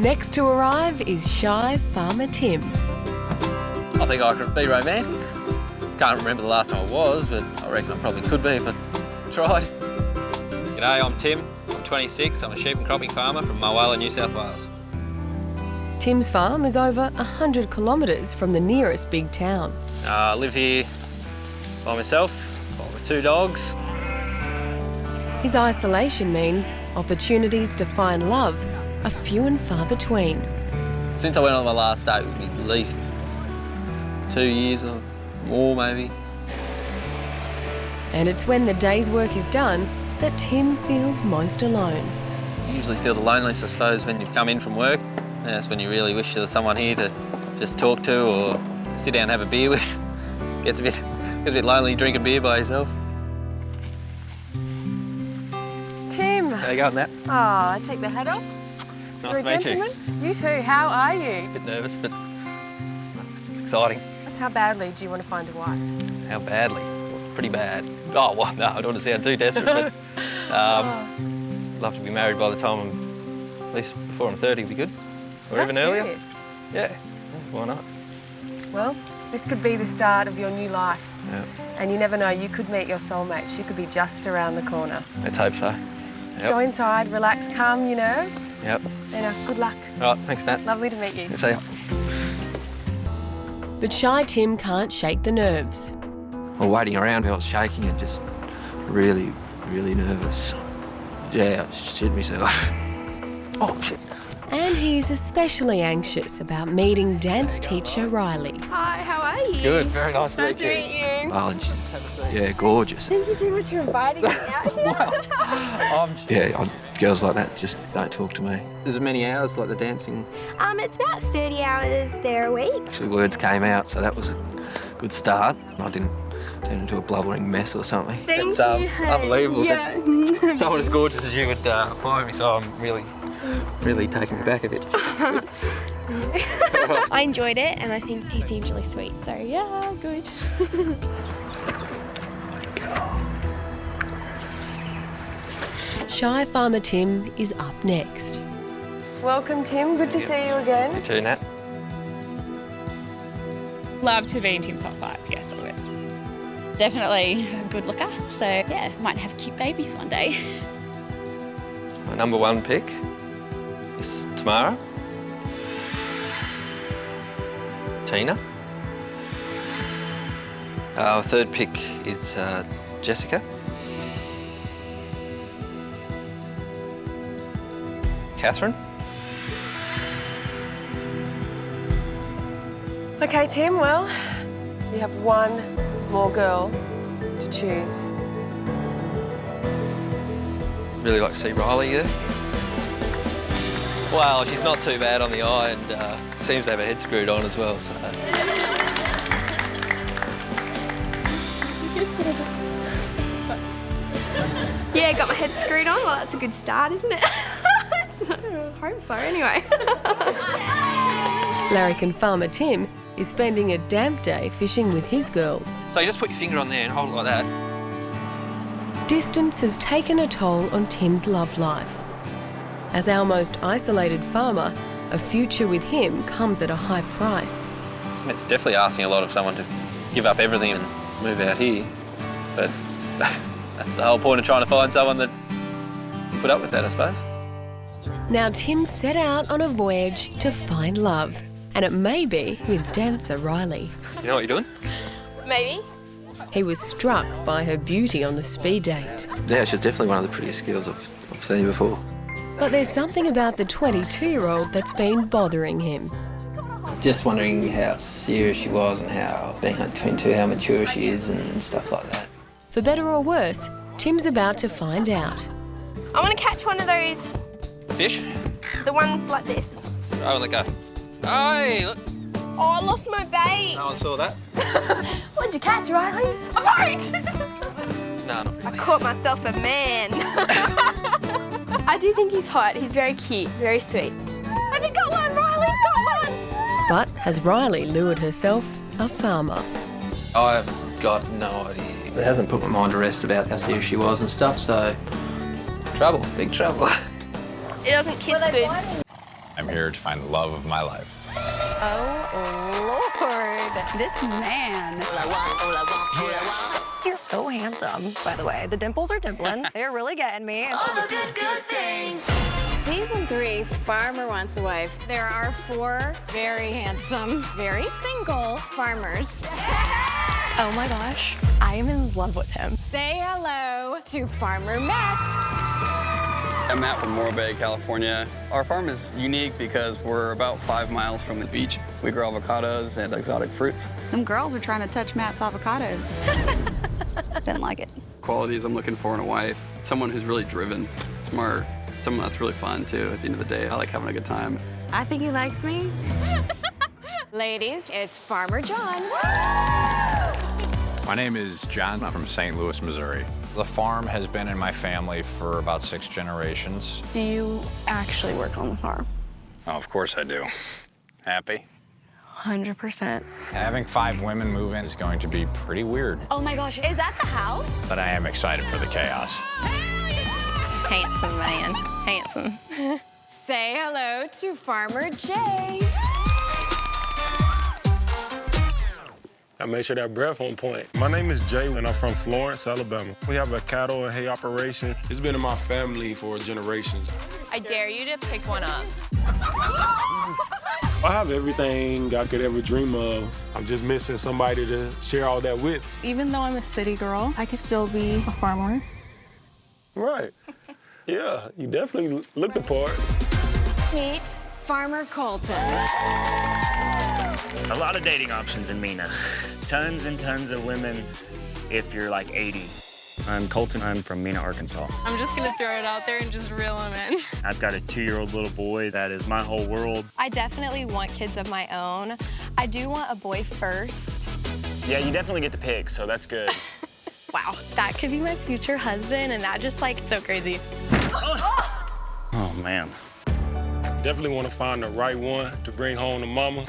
Next to arrive is shy Farmer Tim. I think I could be romantic. Can't remember the last time I was, but I reckon I probably could be if I tried. G'day, I'm Tim. I'm 26. I'm a sheep and cropping farmer from Mulwala, New South Wales. Tim's farm is over 100 kilometres from the nearest big town. I live here by myself, with 2 dogs. His isolation means opportunities to find love are few and far between. Since I went on my last date, it would be at least 2 years or more, maybe. And it's when the day's work is done that Tim feels most alone. You usually feel the loneliest, I suppose, when you've come in from work. And that's when you really wish there was someone here to just talk to or sit down and have a beer with. Gets a bit lonely drinking beer by yourself. Tim! How you going, Nat? Oh, I take the hat off. Nice You're a to meet gentleman. you. You too. How are you? A bit nervous, but it's exciting. How badly do you want to find a wife? How badly? Pretty bad. Oh, well, no, I don't want to sound too desperate, but love to be married by the time at least before I'm 30 would be good. So or that's even earlier. Serious. Yeah, why not? Well, this could be the start of your new life. Yeah. And you never know, you could meet your soulmate. She could be just around the corner. Let's hope so. Yep. Go inside, relax, calm your nerves. Yep. And good luck. All right, thanks, Nat. Lovely to meet you. See ya. But shy Tim can't shake the nerves. Well, waiting around, I was shaking and just really, really nervous. Yeah, I shit myself. Oh, shit. And he's especially anxious about meeting dance teacher Riley. Hi, how are you? Good, very nice to Nice meet to you. meet you. Oh, and she's, yeah, gorgeous. Thank you so much for inviting me out here. Yeah, girls like that just don't talk to me. There's many hours like the dancing. It's about 30 hours there a week. Actually, words came out, so that was a good start. I didn't turn into a blubbering mess or something. Thank It's you. unbelievable Yeah. that someone as gorgeous as you would apply me, so I'm really taken aback a bit. I enjoyed it and I think he seemed really sweet, so yeah, good. Shy Farmer Tim is up next. Welcome, Tim. Good to see you again. You too, Nat. Love to be in Tim's top 5, yes, I would. Definitely a good looker, so yeah, might have cute babies one day. My number 1 pick is Tamara. Tina. Our 3rd pick is Jessica. Catherine. Okay, Tim, well, you have one more girl to choose. Really like to see Riley there. Well, she's not too bad on the eye and seems to have her head screwed on as well, so. Yeah, got my head screwed on. Well, that's a good start, isn't it? I hope so, anyway. Larrikin Farmer Tim is spending a damp day fishing with his girls. So you just put your finger on there and hold it like that. Distance has taken a toll on Tim's love life. As our most isolated farmer, a future with him comes at a high price. It's definitely asking a lot of someone to give up everything and move out here. But that's the whole point of trying to find someone that put up with that, I suppose. Now Tim set out on a voyage to find love, and it may be with dancer Riley. You know what you're doing? Maybe. He was struck by her beauty on the speed date. Yeah, she's definitely one of the prettiest girls I've seen before. But there's something about the 22-year-old that's been bothering him. Just wondering how serious she was and how, being 22, how mature she is and stuff like that. For better or worse, Tim's about to find out. I want to catch one of those, Fish? the ones like this. Oh, let go. Hey, look. Oh, I lost my bait. No one saw that. What'd you catch, Riley? A boat! No, not I really. caught myself a man. I do think he's hot. He's very cute, very sweet. Have you got one, Riley's got one! But has Riley lured herself a farmer? I've got no idea. It hasn't put my mind to rest about how serious she was and stuff, so trouble, big trouble. It doesn't kiss good. I'm here to find the love of my life. Oh, Lord. This man. He's so handsome, by the way. The dimples are dimpling. They're really getting me. All the good things. Season 3, Farmer Wants a Wife. There are 4 very handsome, very single farmers. Oh my gosh, I am in love with him. Say hello to Farmer Matt. I'm Matt from Morro Bay, California. Our farm is unique because we're about 5 miles from the beach. We grow avocados and exotic fruits. Them girls were trying to touch Matt's avocados. Didn't like it. Qualities I'm looking for in a wife: someone who's really driven, smart, someone that's really fun too. At the end of the day, I like having a good time. I think he likes me. Ladies, it's Farmer John. My name is John. I'm from St. Louis, Missouri. The farm has been in my family for about 6 generations. Do you actually work on the farm? Oh, of course I do. Happy? 100%. Having 5 women move in is going to be pretty weird, Oh my gosh, is that the house? but I am excited for the chaos. Handsome man, handsome. Say hello to Farmer Jay. I make sure that breath on point. My name is Jay, and I'm from Florence, Alabama. We have a cattle and hay operation. It's been in my family for generations. I dare you to pick one up. I have everything I could ever dream of. I'm just missing somebody to share all that with. Even though I'm a city girl, I could still be a farmer. Right. Yeah, you definitely look the part. Meet Farmer Colton. A lot of dating options in Mena. Tons and tons of women if you're like 80. I'm Colton. I'm from Mena, Arkansas. I'm just gonna throw it out there and just reel him in. I've got a 2-year-old little boy that is my whole world. I definitely want kids of my own. I do want a boy first. Yeah, you definitely get to pick, so that's good. Wow, that could be my future husband, and that just like so crazy. Oh, man. Definitely want to find the right one to bring home to mama.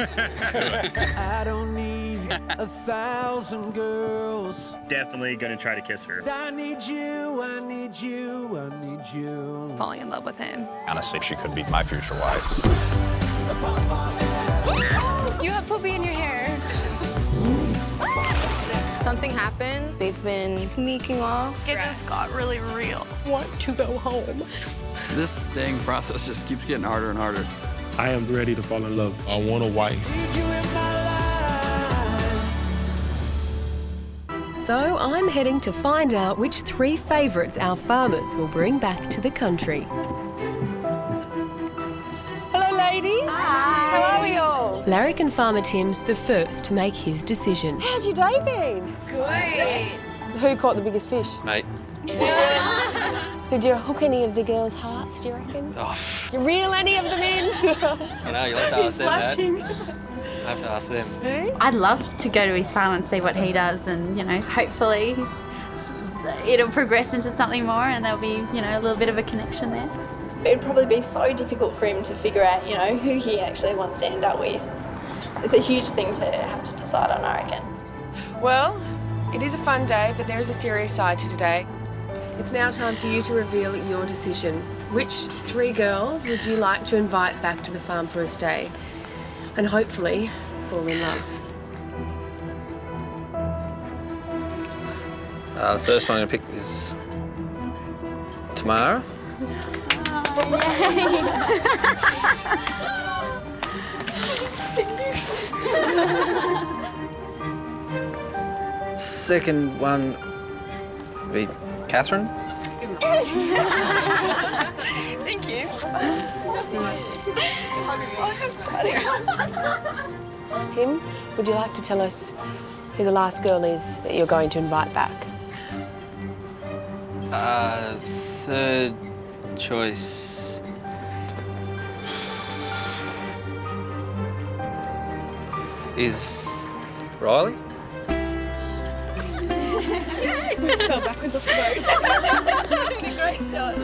I don't need 1,000 girls. Definitely gonna try to kiss her. I need you, I need you, I need you. Falling in love with him. Honestly, she could be my future wife. You have poopy in your hair. Something happened. They've been sneaking off. It just got really real. Want to go home. This dating process just keeps getting harder and harder. I am ready to fall in love. I want a wife. Need you in my life. So I'm heading to find out which 3 favourites our farmers will bring back to the country. Hello, ladies. Hi. How are we all? Larrick and Farmer Tim's the first to make his decision. How's your day been? Good. Who caught the biggest fish? Mate. Did you hook any of the girls' hearts, do you reckon? Oh, You reel any of them in? I know, you'll have to ask them that. Flashing. I have to ask them. I'd love to go to his farm and see what he does, and hopefully it'll progress into something more, and there'll be a little bit of a connection there. It'd probably be so difficult for him to figure out, who he actually wants to end up with. It's a huge thing to have to decide on, I reckon. Well, it is a fun day, but there is a serious side to today. It's now time for you to reveal your decision. Which 3 girls would you like to invite back to the farm for a stay? And hopefully fall in love. The first one I'm going to pick is Tamara. Second one would be Catherine. Thank you. Tim, would you like to tell us who the last girl is that you're going to invite back? Third choice. Is Riley? Fell backwards off the road. Great shot.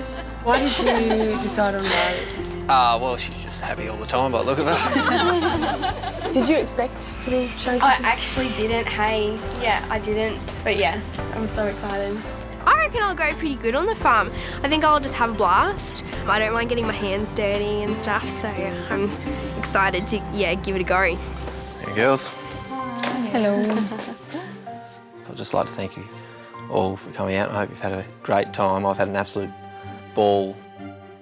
Why did you decide on Riley? Well, she's just happy all the time by the look of her. Did you expect to be chosen? I actually didn't, hey. Yeah, I didn't. But yeah, I'm so excited. I reckon I'll go pretty good on the farm. I think I'll just have a blast. I don't mind getting my hands dirty and stuff, so I'm excited to, give it a go. Hey, girls. Hello. I'd just like to thank you all for coming out. I hope you've had a great time. I've had an absolute ball.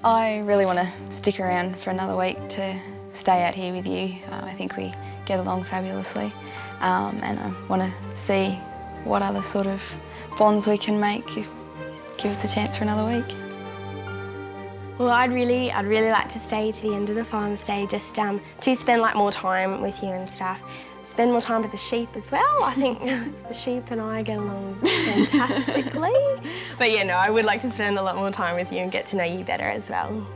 I really want to stick around for another week to stay out here with you. I think we get along fabulously, and I want to see what other sort of bonds we can make. Give us a chance for another week. Well, I'd really like to stay to the end of the farm stay, just to spend more time with you and stuff. Spend more time with the sheep as well. I think the sheep and I get along fantastically. But I would like to spend a lot more time with you and get to know you better as well.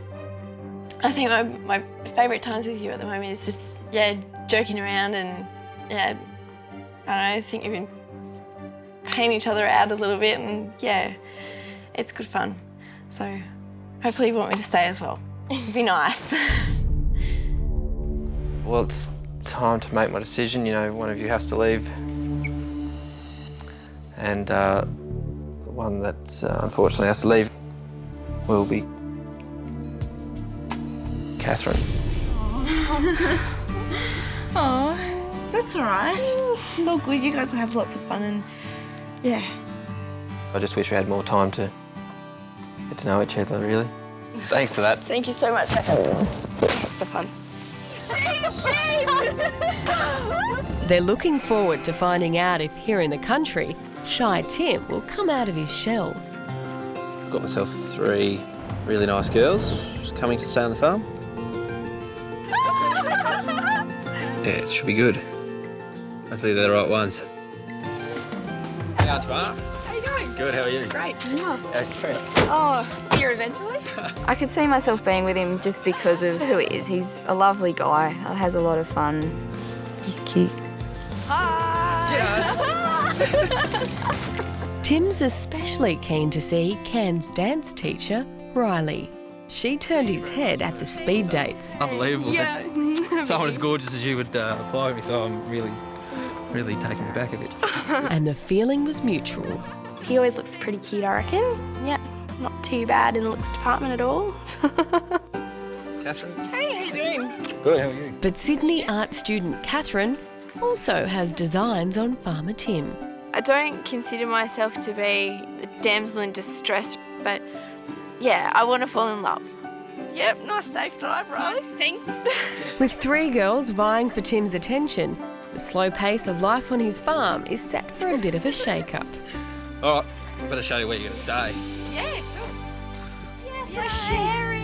I think my favourite times with you at the moment is just, joking around and, I don't know, I think we've been paying each other out a little bit and, it's good fun. So hopefully you want me to stay as well. It'd be nice. Well, it's time to make my decision. One of you has to leave. And the one that unfortunately has to leave will be Catherine. Oh, that's all right. It's all good. You guys will have lots of fun and, I just wish we had more time to get to know each other, really. Thanks for that. Thank you so much for having me. Lots of fun. They're looking forward to finding out if here in the country, Shy Tim will come out of his shell. I've got myself 3 really nice girls coming to stay on the farm. Yeah, it should be good. Hopefully they're the right ones. Hey, Tamara. How you going? Good, how are you? Great. Oh, here eventually? I could see myself being with him just because of who he is. He's a lovely guy, has a lot of fun. He's cute. Tim's especially keen to see Can's dance teacher, Riley. She turned his head at the speed dates. Unbelievable. Yeah. Someone as gorgeous as you would apply me, so I'm really taken aback a bit. And the feeling was mutual. He always looks pretty cute, I reckon. Yeah, not too bad in the looks department at all. Catherine? Hey, how you doing? Good, how are you? But Sydney art student Catherine also has designs on Farmer Tim. I don't consider myself to be a damsel in distress, but I want to fall in love. Yep, nice safe drive, Riley. Thanks. With 3 girls vying for Tim's attention, the slow pace of life on his farm is set for a bit of a shake-up. All right, I better show you where you're going to stay. Yeah, cool. Yes, we're sharing.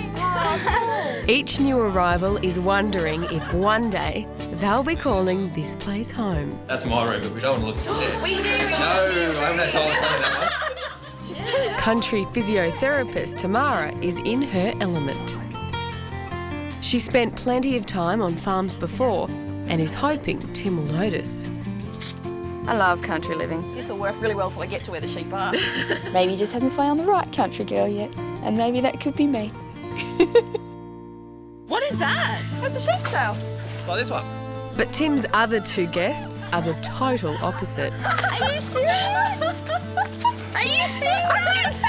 Each new arrival is wondering if one day they'll be calling this place home. That's my room, but we don't want to look at it. We do. No, I haven't had time to find that much. Country physiotherapist Tamara is in her element. She spent plenty of time on farms before and is hoping Tim will notice. I love country living. This will work really well till I get to where the sheep are. Maybe he just hasn't found the right country girl yet, and maybe that could be me. What is that? That's a sheep's tail. Like this one. But Tim's other 2 guests are the total opposite. Are you serious? Are you serious?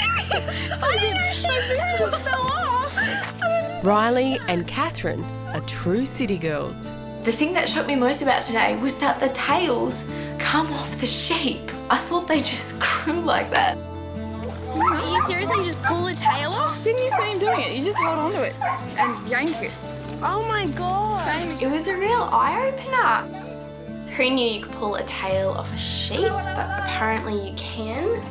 I didn't know sheep's tails fell off. Riley and Catherine are true city girls. The thing that shocked me most about today was that the tails come off the sheep. I thought they just grew like that. Are you seriously just pull a tail off? Didn't you see him doing it? You just hold on to it and yank it. Oh my god. It was a real eye-opener. Who knew you could pull a tail off a sheep, but apparently you can.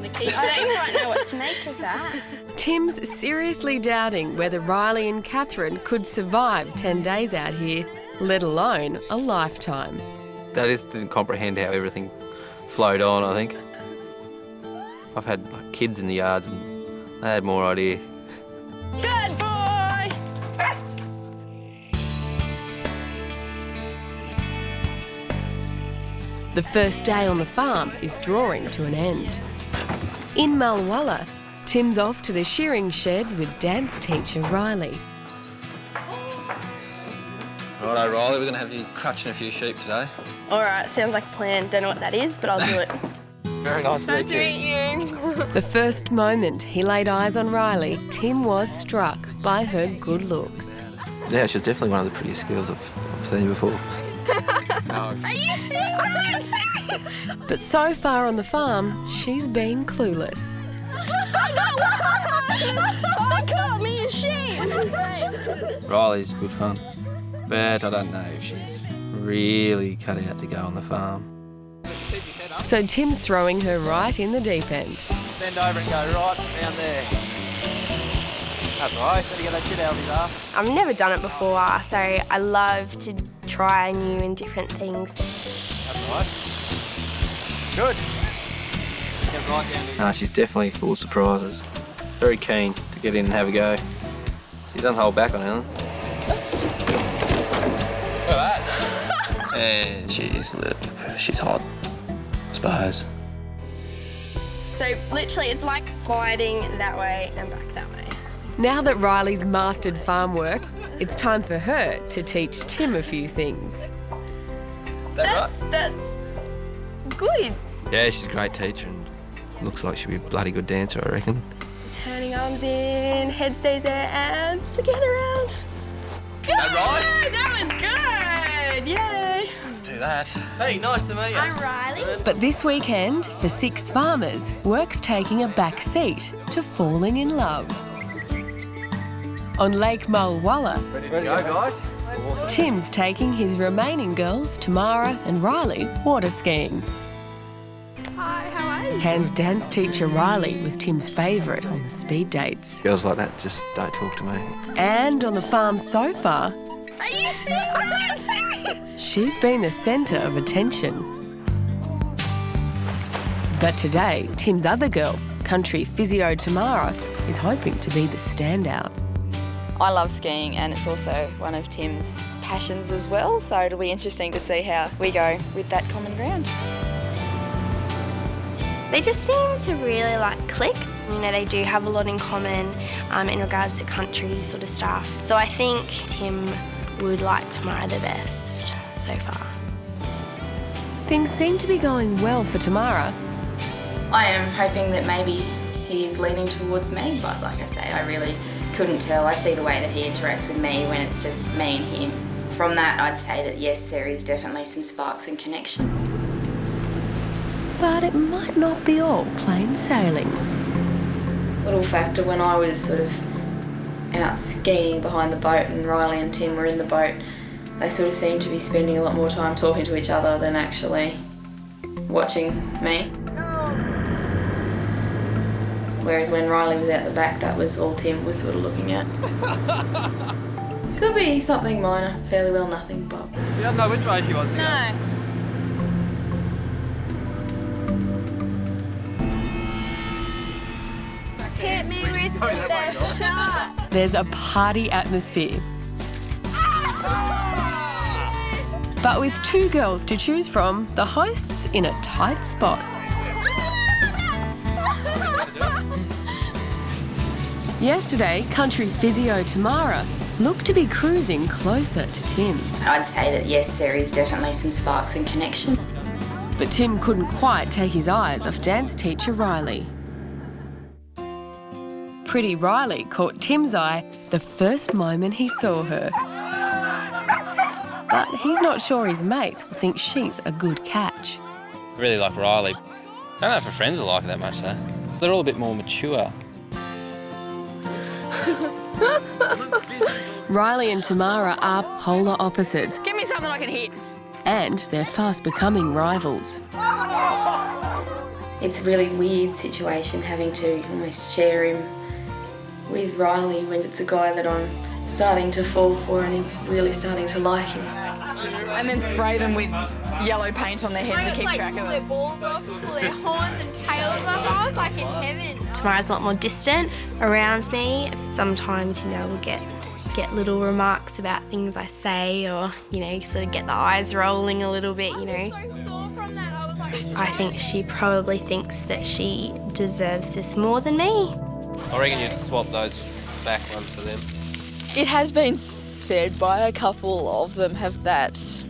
I don't quite know what to make of that. Tim's seriously doubting whether Riley and Catherine could survive 10 days out here, let alone a lifetime. They just didn't comprehend how everything flowed on, I think. I've had kids in the yards and they had more idea. Good boy! The first day on the farm is drawing to an end. In Mulwala, Tim's off to the shearing shed with dance teacher Riley. Righto, Riley, we're going to have you crutching a few sheep today. All right, sounds like a plan. Don't know what that is, but I'll do it. Very nice to meet you. Nice to meet you. The first moment he laid eyes on Riley, Tim was struck by her good looks. Yeah, she's definitely one of the prettiest girls I've seen before. Are you serious? But so far on the farm, she's been clueless. I caught me a sheep. Riley's good fun, but I don't know if she's really cut out to go on the farm. So Tim's throwing her right in the deep end. Bend over and go right down there. That's right, better get that shit out of his ass. I've never done it before, so I love to try new and different things. That's right. Good. Get right down there. She's definitely full of surprises. Very keen to get in and have a go. She doesn't hold back on anything. Look at that. And she's hot, I suppose. So literally it's like sliding that way and back that way. Now that Riley's mastered farm work, it's time for her to teach Tim a few things. That's good. Yeah, she's a great teacher and looks like she'll be a bloody good dancer, I reckon. Turning arms in, head stays there, and forget around. Good! right? That was good! Yay! Do that. Hey, nice to meet you. I'm Riley. But this weekend, for 6 farmers, work's taking a back seat to falling in love. On Lake Mulwala, Ready to go, guys? Tim's taking his remaining girls, Tamara and Riley, water skiing. Hi, how are you? Hans dance teacher Riley was Tim's favourite on the speed dates. Girls like that just don't talk to me. And on the farm so far, Are you serious? she's been the centre of attention. But today, Tim's other girl, country physio Tamara, is hoping to be the standout. I love skiing and it's also one of Tim's passions as well, so it'll be interesting to see how we go with that common ground. They just seem to really click. You know, they do have a lot in common in regards to country sort of stuff. So I think Tim would like Tamara the best so far. Things seem to be going well for Tamara. I am hoping that maybe he is leaning towards me, but like I say, I really couldn't tell. I see the way that he interacts with me when it's just me and him. From that, I'd say that yes, there is definitely some sparks and connection. But it might not be all plain sailing. Little factor, when I was sort of out skiing behind the boat and Riley and Tim were in the boat, they sort of seemed to be spending a lot more time talking to each other than actually watching me. Whereas when Riley was out the back, that was all Tim was sort of looking at. Could be something minor, fairly well nothing, but... You don't know which way she wants to go. No. Hit me with the shot. There's a party atmosphere. But with 2 girls to choose from, the host's in a tight spot. Yesterday, country physio Tamara looked to be cruising closer to Tim. I'd say that yes, there is definitely some sparks and connection. But Tim couldn't quite take his eyes off dance teacher Riley. Pretty Riley caught Tim's eye the first moment he saw her. But he's not sure his mates will think she's a good catch. I really like Riley. I don't know if her friends will like her that much though. They're all a bit more mature. Riley and Tamara are polar opposites, Give me something I can hit. and they're fast becoming rivals. It's a really weird situation having to almost share him with Riley when it's a guy that I'm starting to fall for and I'm really starting to like him. And then spray them with yellow paint on their head to keep track of Pull their them. balls off, pull their horns and tails off. I was like in heaven. Tamara's a lot more distant around me. Sometimes, we'll get little remarks about things I say or, sort of get the eyes rolling a little bit, So sore from that, I was like... I think she probably thinks that she deserves this more than me. I reckon you'd swap those back ones for them. It has been said by a couple of them that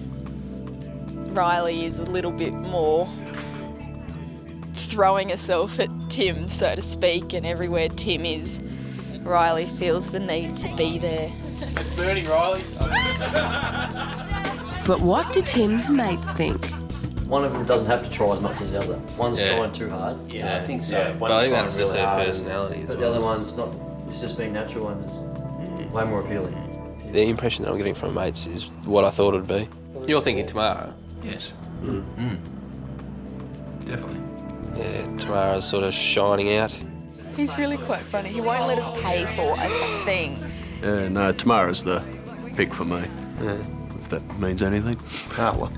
Riley is a little bit more throwing herself at Tim, so to speak, and everywhere Tim is, Riley feels the need to be there. It's burning, Riley. But what do Tim's mates think? One of them doesn't have to try as much as the other. One's trying too hard. Yeah, I think so. Yeah, But I think that's just her personality as But well. the other one's not, it's just being natural and it's way more appealing. The impression that I'm getting from mates is what I thought it'd be. You're thinking Tamara? Yes. Definitely. Yeah, Tamara's sort of shining out. He's really quite funny. He won't let us pay for a thing. No, Tamara's the pick for me. Yeah. If that means anything. Ah, well,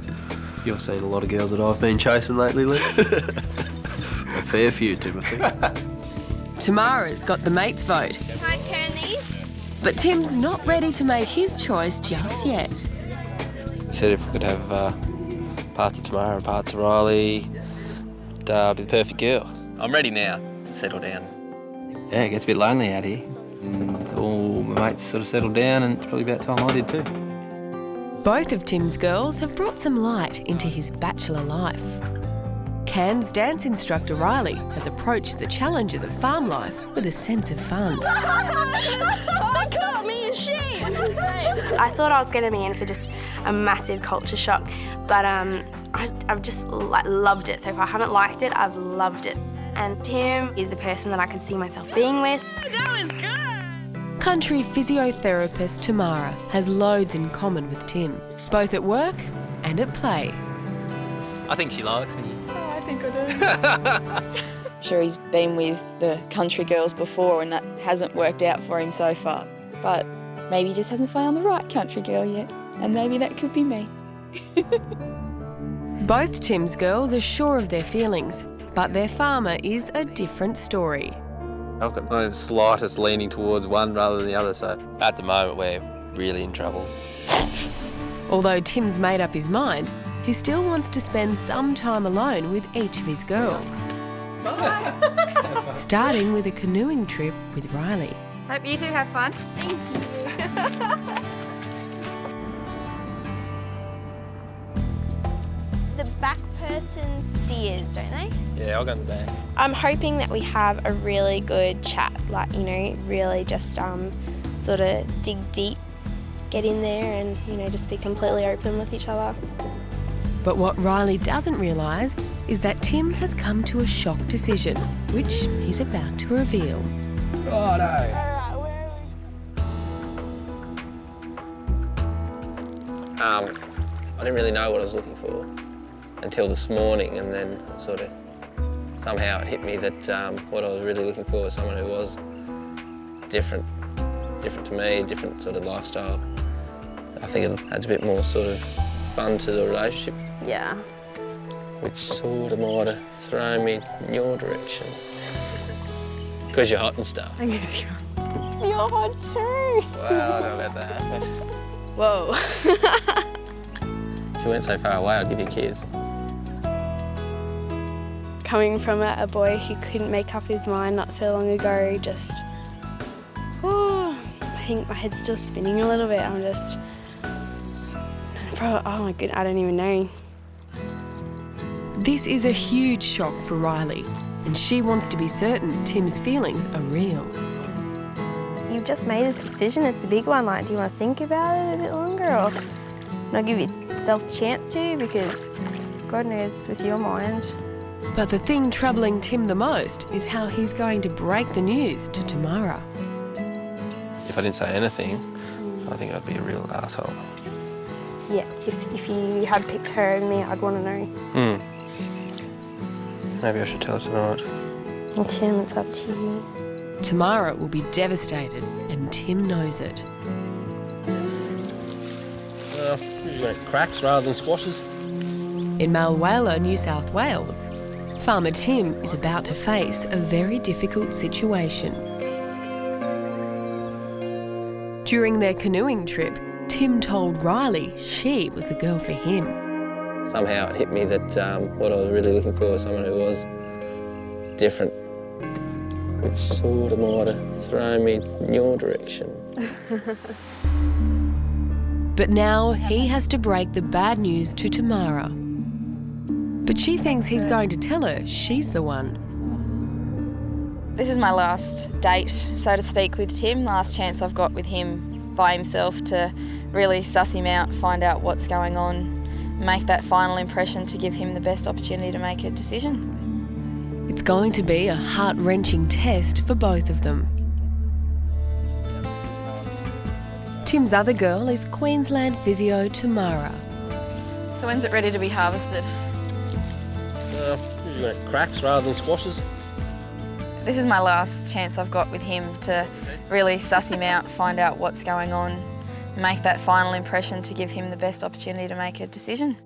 you've seen a lot of girls that I've been chasing lately, Lee. A fair few, Timothy. Tamara's got the mates' vote, Can I turn these? but Tim's not ready to make his choice just yet. I said if we could have parts of Tamara and parts of Riley, it'd be the perfect girl. I'm ready now to settle down. Yeah, it gets a bit lonely out here. And all my mates sort of settled down, and it's probably about time I did too. Both of Tim's girls have brought some light into his bachelor life. Cairns dance instructor Riley has approached the challenges of farm life with a sense of fun. Oh, caught me a sheep! I thought I was going to be in for just a massive culture shock, but I've just loved it so far. I haven't liked it, I've loved it. And Tim is the person that I can see myself being with. That was good. Country physiotherapist Tamara has loads in common with Tim, both at work and at play. I think she likes me. Oh, I think I do. Sure, he's been with the country girls before and that hasn't worked out for him so far. But maybe he just hasn't found the right country girl yet. And maybe that could be me. Both Tim's girls are sure of their feelings, but their farmer is a different story. I've got no slightest leaning towards one rather than the other, so at the moment we're really in trouble. Although Tim's made up his mind, he still wants to spend some time alone with each of his girls. Starting with a canoeing trip with Riley. Hope you two have fun. Thank you. The back person steers, don't they? Yeah, I'll go in the back. I'm hoping that we have a really good chat, like, you know, really just sort of dig deep, get in there and, you know, just be completely open with each other. But what Riley doesn't realise is that Tim has come to a shock decision, which he's about to reveal. I didn't really know what I was looking for until this morning, and then sort of somehow it hit me that what I was really looking for was someone who was different to me, different sort of lifestyle. I think it adds a bit more sort of fun to the relationship. Yeah. Which sort of might have thrown me in your direction. Because you're hot and stuff. I guess you're hot too. Well, I don't know about that, but Whoa. if you went so far away, I'd give you a kiss. Coming from a boy who couldn't make up his mind not so long ago, just, I think my head's still spinning a little bit. I'm just, oh my goodness, I don't even know. This is a huge shock for Riley, and she wants to be certain Tim's feelings are real. You've just made this decision, it's a big one. Like, do you want to think about it a bit longer or not give yourself the chance to? Because God knows with your mind. But the thing troubling Tim the most is how he's going to break the news to Tamara. If I didn't say anything, I think I'd be a real asshole. Yeah, if you had picked her over me, I'd want to know. Maybe I should tell her tonight. Well, Tim, it's up to you. Tamara will be devastated, and Tim knows it. You want cracks rather than squashes? In Malwala, New South Wales, Farmer Tim is about to face a very difficult situation. During their canoeing trip, Tim told Riley she was the girl for him. Somehow it hit me that what I was really looking for was someone who was different, which sort of might have thrown me in your direction. But now he has to break the bad news to Tamara. But she thinks he's going to tell her she's the one. This is my last date, so to speak, with Tim. Last chance I've got with him by himself to really suss him out, find out what's going on, make that final impression to give him the best opportunity to make a decision. It's going to be a heart-wrenching test for both of them. Tim's other girl is Queensland physio Tamara. So when's it ready to be harvested? Usually cracks rather than squashes. This is my last chance I've got with him to really suss him out, find out what's going on, make that final impression to give him the best opportunity to make a decision.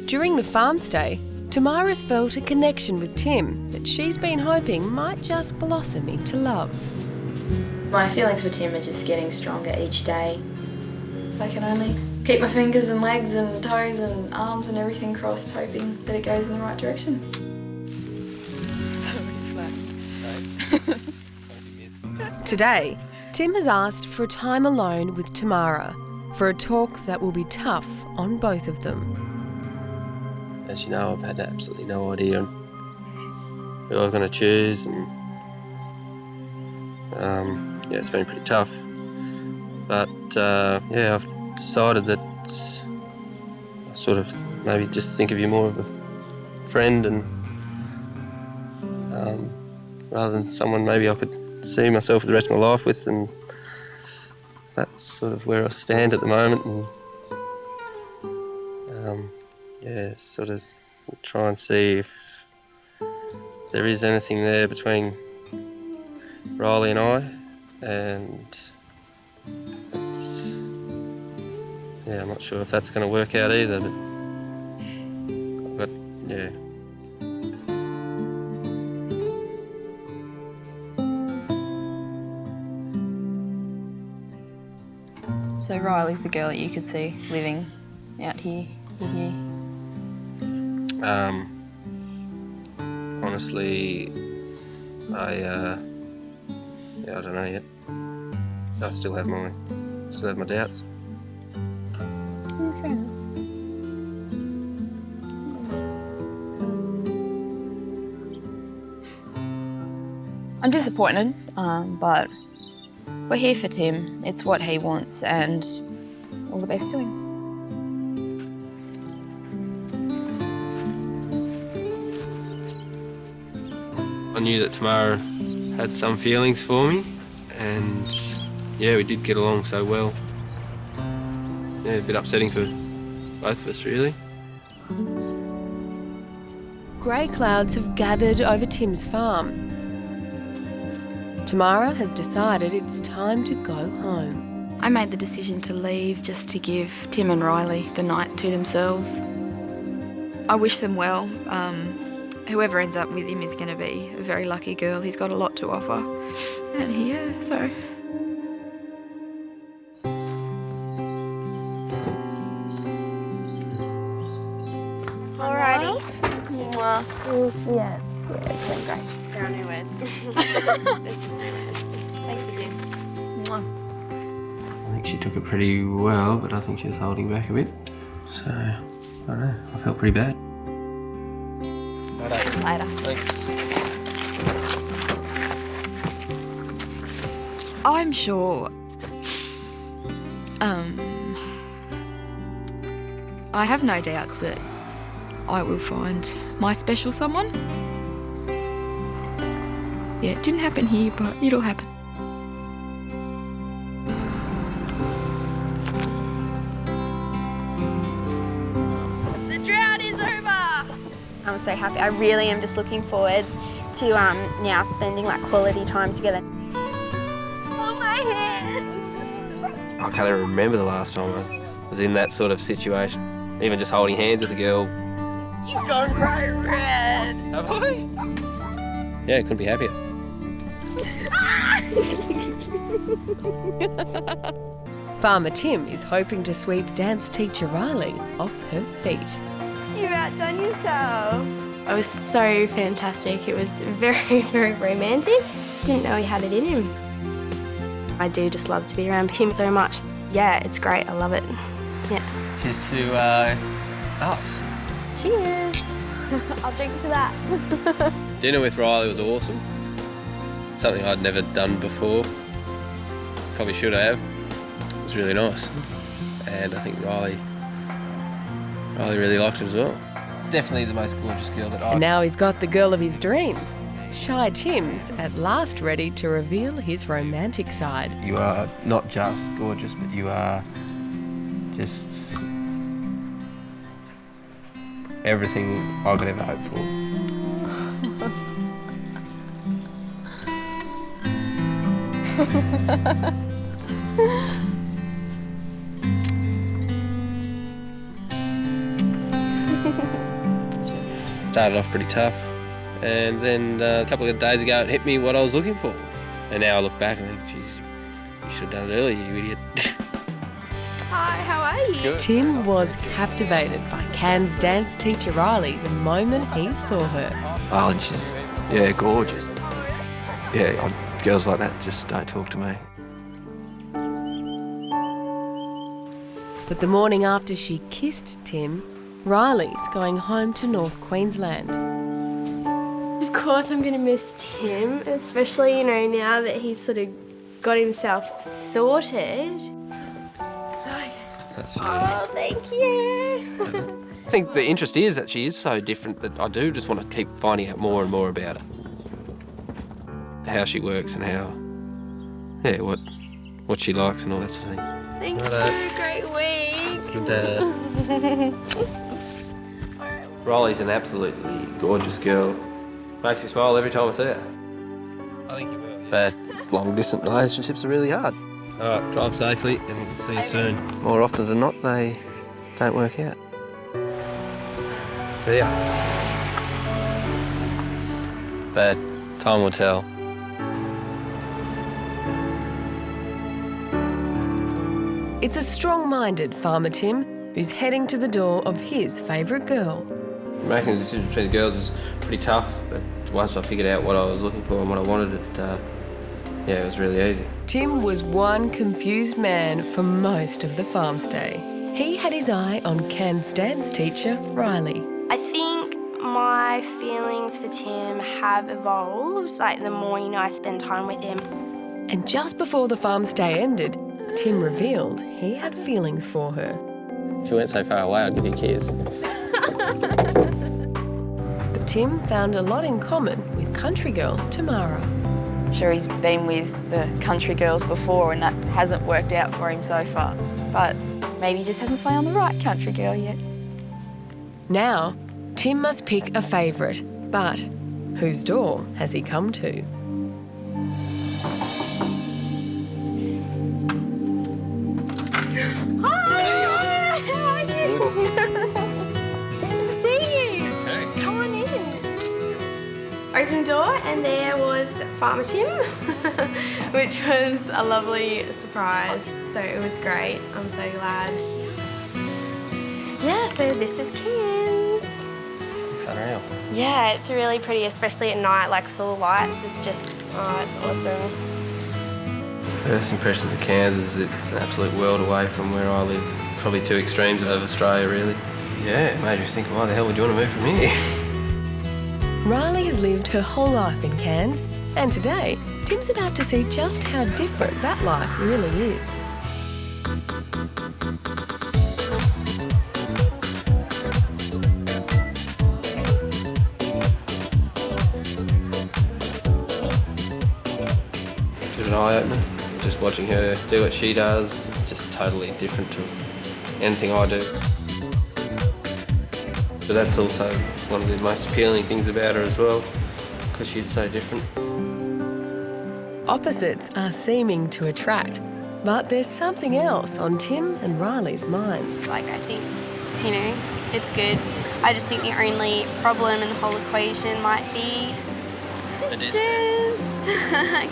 During the farm stay, Tamara's felt a connection with Tim that she's been hoping might just blossom into love. My feelings for Tim are just getting stronger each day. If I can only keep my fingers and legs and toes and arms and everything crossed, hoping that it goes in the right direction. Today, Tim has asked for a time alone with Tamara for a talk that will be tough on both of them. As you know, I've had absolutely no idea who I was going to choose, and yeah, it's been pretty tough. But yeah, I've decided that I sort of maybe just think of you more of a friend, and rather than someone maybe I could see myself for the rest of my life with, and that's sort of where I stand at the moment. And yeah, sort of try and see if there is anything there between Riley and I, and it's, yeah, I'm not sure if that's going to work out either, but yeah. So Riley's the girl that you could see living out here with you? Honestly, yeah, I don't know yet. I still have my doubts. Okay. I'm disappointed, but we're here for Tim. It's what he wants, and all the best to him. I knew that Tamara had some feelings for me, and yeah, we did get along so well. Yeah, a bit upsetting for both of us, really. Grey clouds have gathered over Tim's farm. Tamara has decided it's time to go home. I made the decision to leave just to give Tim and Riley the night to themselves. I wish them well. Whoever ends up with him is going to be a very lucky girl. He's got a lot to offer. And yeah, so... Alrighty. Yeah, it's been great. There are no words. There's just no words. Thanks again. I think she took it pretty well, but I think she was holding back a bit. So, I don't know, I felt pretty bad. See you later. Thanks. I'm sure... I have no doubts that I will find my special someone. Yeah, it didn't happen here, but it'll happen. The drought is over! I'm so happy. I really am just looking forward to now spending like quality time together. Oh, my hand! I can't even remember the last time I was in that sort of situation. Even just holding hands with a girl. You've gone bright red. Have I? Yeah, couldn't be happier. Farmer Tim is hoping to sweep dance teacher Riley off her feet. You've outdone yourself. It was so fantastic. It was very, very romantic. Didn't know he had it in him. I do just love to be around Tim so much. Yeah, it's great. I love it. Yeah. Cheers to us. Cheers. I'll drink to that. Dinner with Riley was awesome. something I'd never done before. Probably should have. It was really nice. And I think Riley really liked it as well. Definitely the most gorgeous girl that And now he's got the girl of his dreams. Shy Tim's at last ready to reveal his romantic side. You are not just gorgeous, but you are just everything I could ever hope for. Started off pretty tough, and then a couple of days ago it hit me what I was looking for. And now I look back and think, geez, you should have done it earlier, you idiot. Hi, how are you? Good. Tim was captivated by Can's dance teacher Riley the moment he saw her. Oh, she's, gorgeous. Yeah, girls like that just don't talk to me. But the morning after she kissed Tim, Riley's going home to North Queensland. Of course I'm going to miss Tim, especially, now that he's sort of got himself sorted. That's Oh, thank you. I think the interest is that she is so different that I do just want to keep finding out more and more about her. How she works and what she likes and all that sort of thing. Thanks Righto. for a great week. It's good Riley's an absolutely gorgeous girl. Makes me smile every time I see her. I think you will. Yeah. But long-distance relationships are really hard. All right, drive safely and we'll see you soon. More often than not, they don't work out. See ya. But time will tell. It's a strong-minded farmer Tim who's heading to the door of his favourite girl. Making the decision between the girls was pretty tough, but once I figured out what I was looking for and what I wanted, it was really easy. Tim was one confused man for most of the farm stay. He had his eye on Can's dance teacher, Riley. I think my feelings for Tim have evolved, the more, I spend time with him. And just before the farm stay ended, Tim revealed he had feelings for her. If you went so far away, I'd give you a kiss. But Tim found a lot in common with country girl Tamara. I'm sure he's been with the country girls before and that hasn't worked out for him so far. But maybe he just hasn't found the right country girl yet. Now, Tim must pick a favourite, but whose door has he come to? Hi, how are you? Good to see you. Okay. Come on in. Opened the door and there was Farmer Tim, which was a lovely surprise. So it was great. I'm so glad. Yeah, so this is Kim's. Looks unreal. Yeah, it's really pretty, especially at night, with all the lights. It's just, it's awesome. First impressions of Cairns is it's an absolute world away from where I live. Probably two extremes of Australia, really. Yeah, it made me think, why the hell would you want to move from here? Riley has lived her whole life in Cairns, and today, Tim's about to see just how different that life really is. Bit of an eye-opener. Just watching her do what she does, it's just totally different to anything I do. But that's also one of the most appealing things about her as well, because she's so different. Opposites are seeming to attract, but there's something else on Tim and Riley's minds. I think, it's good. I just think the only problem in the whole equation might be distance.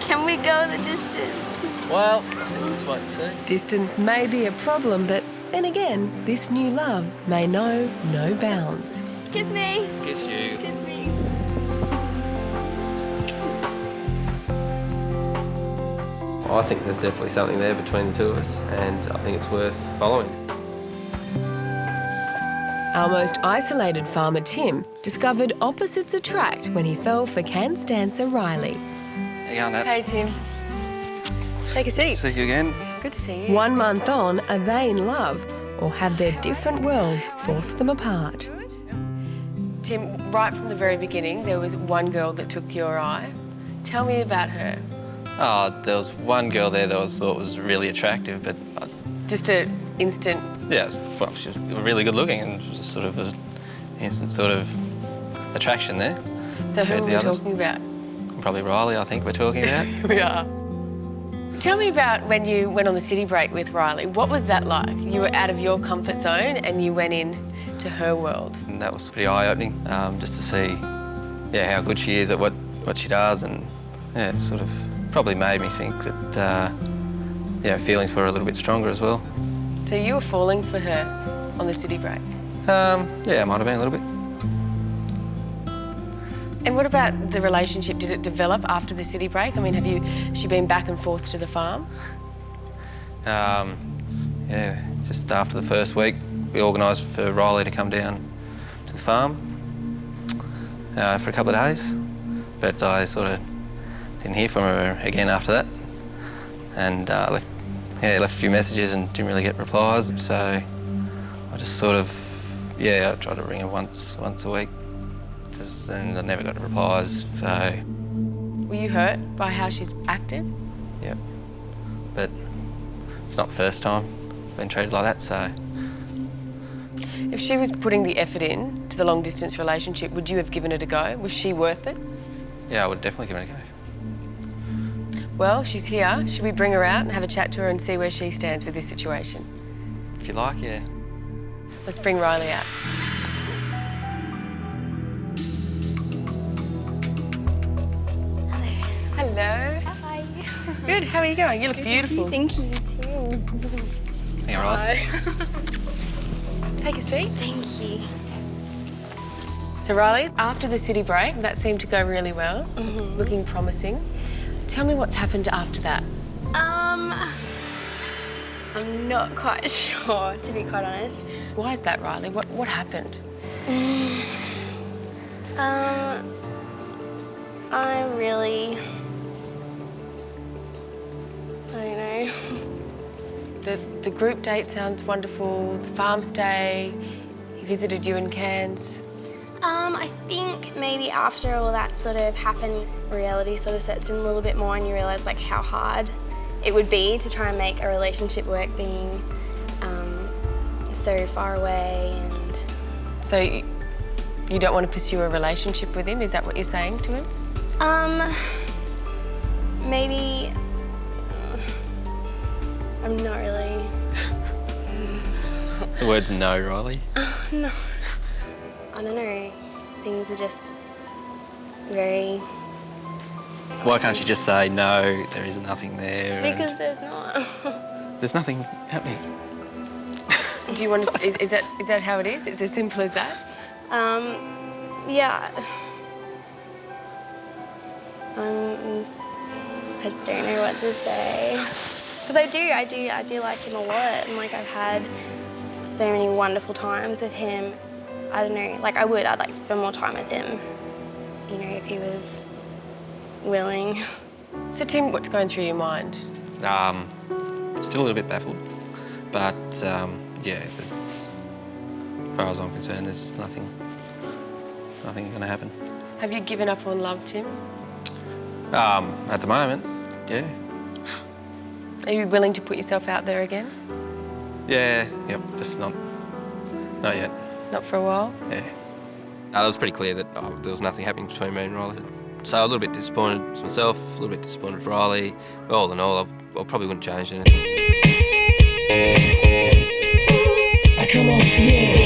Can we go the distance? Well, let's wait and see. Distance may be a problem, but then again, this new love may know no bounds. Kiss me. Kiss you. Kiss me. I think there's definitely something there between the two of us, and I think it's worth following. Our most isolated farmer Tim discovered opposites attract when he fell for Can's dancer Riley. How you going, Nat? Hey, Tim. Take a seat. See you again. Good to see you. 1 month on, are they in love or have their different worlds forced them apart? Tim, right from the very beginning, there was one girl that took your eye. Tell me about her. Oh, there was one girl there that I thought was really attractive, but... Just an instant... Yeah, well, she was really good looking and it was sort of an instant sort of attraction there. So who are we talking about? Probably Riley, I think we're talking about. We are. Tell me about when you went on the city break with Riley. What was that like? You were out of your comfort zone and you went in to her world. And that was pretty eye-opening, just to see, yeah, how good she is at what she does, and yeah, it sort of probably made me think that, yeah, feelings for her a little bit stronger as well. So you were falling for her on the city break? Yeah, it might have been a little bit. And what about the relationship? Did it develop after the city break? I mean, she been back and forth to the farm? Yeah, just after the first week, we organised for Riley to come down to the farm for a couple of days, but I sort of didn't hear from her again after that, and left a few messages and didn't really get replies, so I just sort of, yeah, I tried to ring her once a week, and I never got replies, so... Were you hurt by how she's acted? Yeah, but it's not the first time I've been treated like that, so... If she was putting the effort in to the long-distance relationship, would you have given it a go? Was she worth it? Yeah, I would definitely give it a go. Well, she's here. Should we bring her out and have a chat to her and see where she stands with this situation? If you like, yeah. Let's bring Riley out. Hello. Hi. Good, how are you going? You look beautiful. Thank you, too. Hey, Riley. Take a seat. Thank you. So, Riley, after the city break, that seemed to go really well, looking promising. Tell me what's happened after that. I'm not quite sure, to be quite honest. Why is that, Riley? What happened? I don't know. The group date sounds wonderful. The farm stay. He visited you in Cairns. I think maybe after all that sort of happened, reality sort of sets in a little bit more and you realise like how hard it would be to try and make a relationship work being so far away and... So you don't want to pursue a relationship with him? Is that what you're saying to him? Maybe... I'm not really... The word's no, Riley. No. I don't know. Things are just very... Why can't you just say, no, there is nothing there? Because there's not. There's nothing happening. Do you want to... Is that how it is? It's as simple as that? Yeah. I just don't know what to say. Because I do like him a lot, and like I've had so many wonderful times with him. I don't know, like I'd like to spend more time with him, you know, if he was willing. So Tim, what's going through your mind? Still a little bit baffled, but yeah, as far as I'm concerned, there's nothing going to happen. Have you given up on love, Tim? At the moment, yeah. Are you willing to put yourself out there again? Yeah, yep, just not yet. Not for a while? Yeah. No, it was pretty clear that there was nothing happening between me and Riley. So a little bit disappointed with myself, a little bit disappointed with Riley. All in all, I probably wouldn't change anything. Come on, yeah.